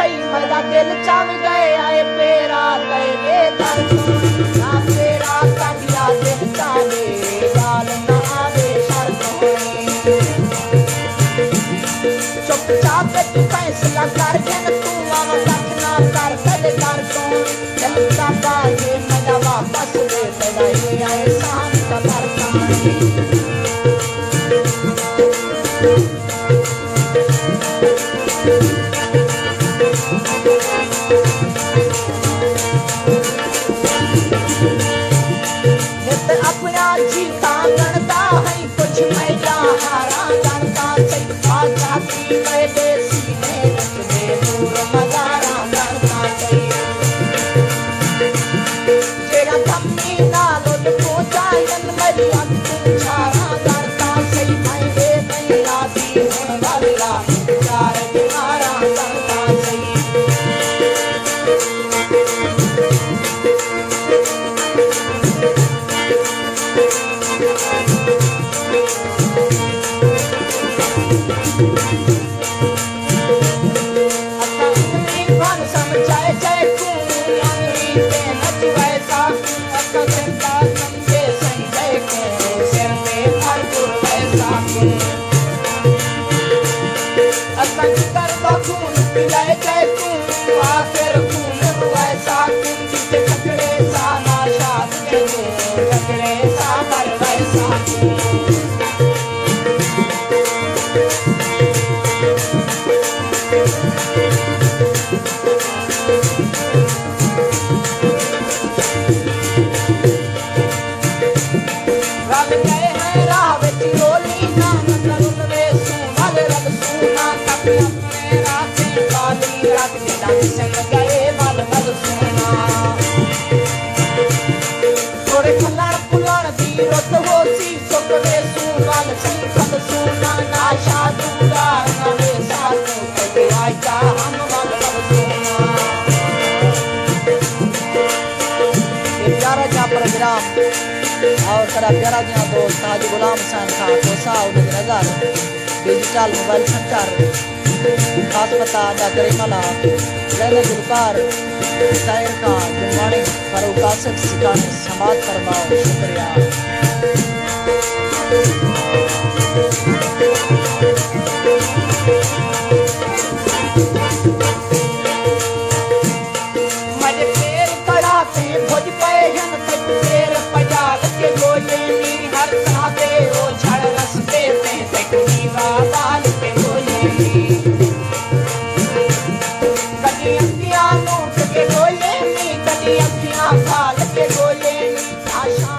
गई मेरा दिल चम गए आए पेरा तेरे दर ना पेरा कटिया दिल चाहे गाल ना आवे शर्तों चुपचाप तू फैसला कर जन तू आव रखना कर कद कर तू दिल का बाजे मेरा वापस दे तेरा ये आए शाम का बरसाने अपना जीता गणता है कुछ मैदा हारा गणता से आजादी में देसी में रचने दूर मजारा गणता से जेरा धम्मी नालो को जायन मेरी अंतिम छारा गणता से मैं नहीं आती हूँ वाला चार दिनारा गणता से और तेरा प्यारा जिया दोस्त हाजी गुलाम हुसैन खां कोसा नजर डिजिटल मोबाइल सेंटर खास पता डॉक्टर मला लैला गुलकार शायर का गुणवाणी फारूक आसिफ सिकानी समाज फरमाओ शुक्रिया के गोले नी कदी अखियां खाल के गोले नी आशा